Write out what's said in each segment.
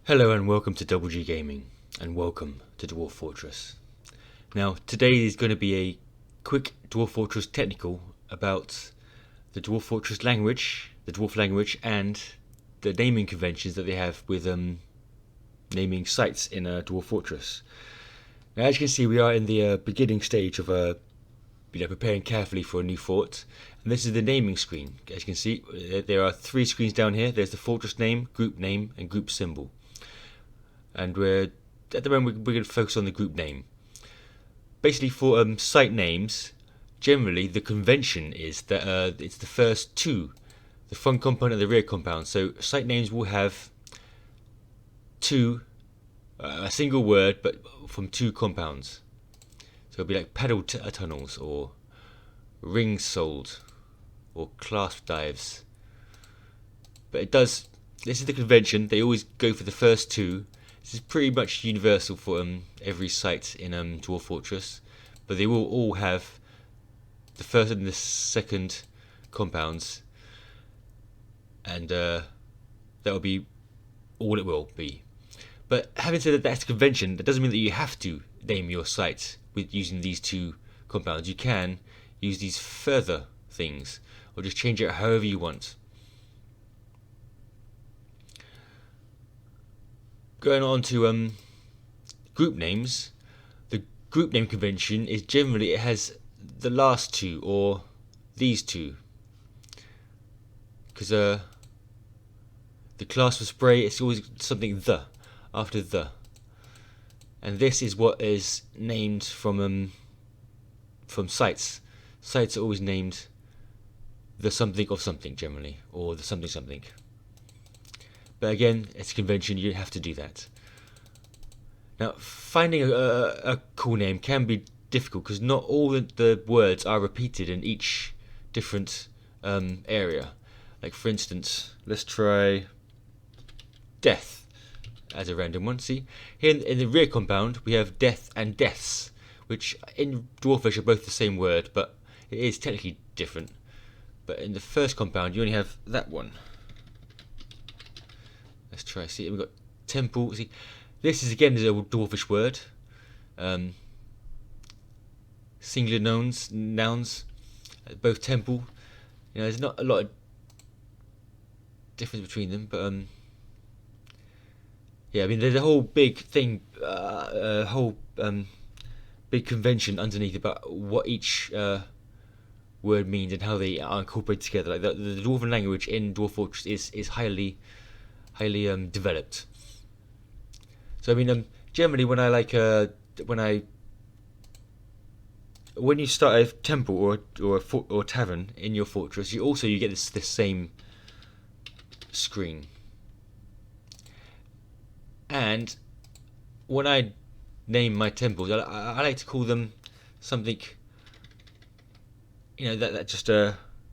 Hello and welcome to Double G Gaming, and welcome to Dwarf Fortress. Now, today is going to be a quick Dwarf Fortress technical about the Dwarf Fortress language, the Dwarf language, and the naming conventions that they have with naming sites in a Dwarf Fortress. Now, as you can see, we are in the beginning stage of preparing carefully for a new fort, and this is the naming screen. As you can see, there are three screens down here. There's the fortress name, and group symbol. And at the moment we're going to focus on the group name. Basically, for site names, generally the convention is that it's the first two, the front compound and the rear compound. So site names will have a single word, but from two compounds. So it'll be like paddle tunnels, or rings sold, or clasp dives. But it does. This is the convention. They always go for the first two. This is pretty much universal for every site in Dwarf Fortress, but they will all have the first and the second compounds, and that will be all it will be. But having said that, that's the convention. That doesn't mean that you have to name your site with using these two compounds. You can use these further things, or just change it however you want. Going on to group names, the group name convention is generally it has the last two or these two, because the class for spray it's always something the after the, and this is what is named from sites. Sites are always named the something of something generally, or the something something. But again, it's a convention, you have to do that. Now, finding a cool name can be difficult because not all the words are repeated in each different area. Like, for instance, let's try death as a random one. See, here in the rear compound, we have death and deaths, which in Dwarfish are both the same word, but it is technically different. But in the first compound, you only have that one. Let's try. See, we've got temple. See, this is again a Dwarfish word. Singular nouns, both temple. You know, there's not a lot of difference between them, but yeah. I mean, there's a whole big thing, big convention underneath about what each word means and how they are incorporated together. Like the Dwarven language in Dwarf Fortress is highly developed. So I mean, generally when you start a temple or tavern in your fortress, you get this same screen. And when I name my temples, I like to call them something, you know, that just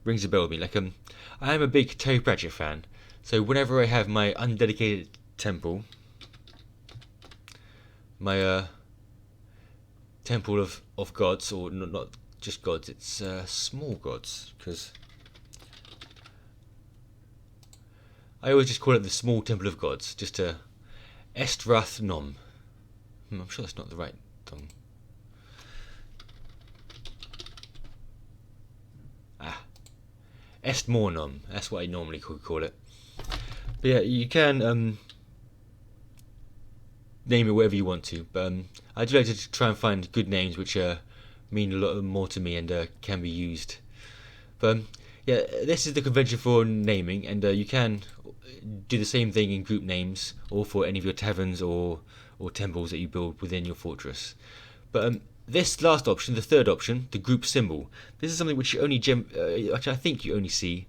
rings a bell with me. Like I am a big Terry Pratchett fan. So whenever I have my undedicated temple, my temple of gods, or not just gods, it's small gods, because I always just call it the small temple of gods, just Estrath Nom. I'm sure that's not the right tongue. Estmornom, that's what I normally call it. But yeah, you can name it whatever you want to, but I do like to try and find good names which mean a lot more to me and can be used. But yeah, this is the convention for naming, and you can do the same thing in group names, or for any of your taverns or temples that you build within your fortress. But this last option, the third option, the group symbol, this is something which you only which I think you only see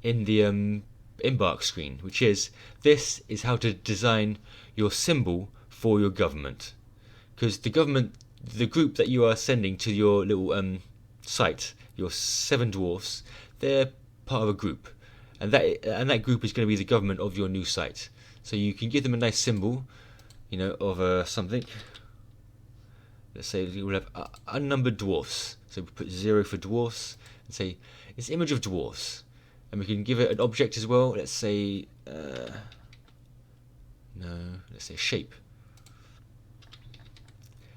in the embark screen, which is this is how to design your symbol for your government, because the group that you are sending to your little site, your 7 dwarfs, they're part of a group, and that group is going to be the government of your new site. So you can give them a nice symbol, you know, of something. Let's say we'll have unnumbered dwarfs, so we put 0 for dwarfs and say it's image of dwarfs. And we can give it an object as well. Let's say No, let's say shape.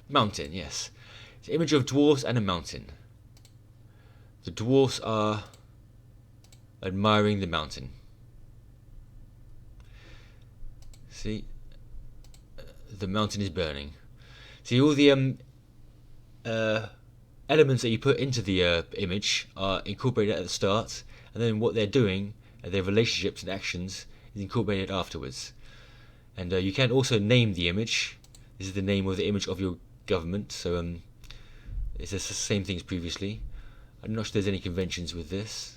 Mountain, yes. It's an image of dwarves and a mountain. The dwarfs are admiring the mountain. See? The mountain is burning. See, all the elements that you put into the image are incorporated at the start, and then what they're doing, their relationships and actions, is incorporated afterwards. And you can also name the image. This is the name of the image of your government, so it's the same thing as previously. I'm not sure there's any conventions with this,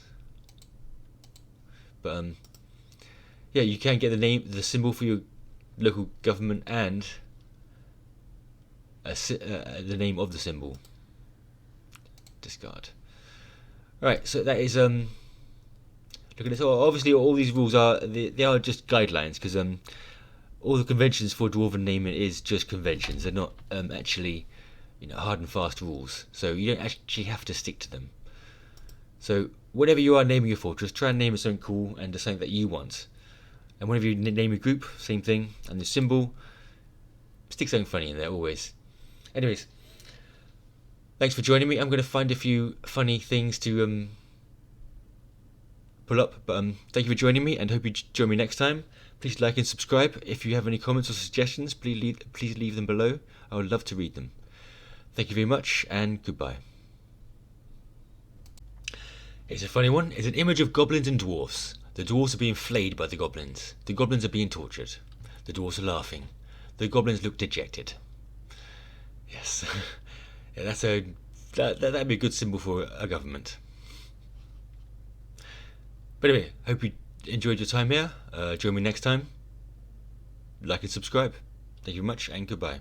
but yeah, you can get the symbol for your local government and the name of the symbol. Discard. Right, so that is look at this. Obviously, all these rules are they are just guidelines, because all the conventions for Dwarven naming is just conventions. They're not actually, hard and fast rules. So you don't actually have to stick to them. So whatever you are naming your fortress, try and name it something cool and something that you want. And whenever you name a group, same thing. And the symbol, stick something funny in there always. Anyways, thanks for joining me. I'm going to find a few funny things to pull up. But thank you for joining me, and hope you join me next time. Please like and subscribe. If you have any comments or suggestions, please leave them below. I would love to read them. Thank you very much, and goodbye. It's a funny one. It's an image of goblins and dwarfs. The dwarfs are being flayed by the goblins. The goblins are being tortured. The dwarfs are laughing. The goblins look dejected. Yes. Yeah, that'd be a good symbol for a government. But anyway, hope you enjoyed your time here. Join me next time. Like and subscribe. Thank you very much, and goodbye.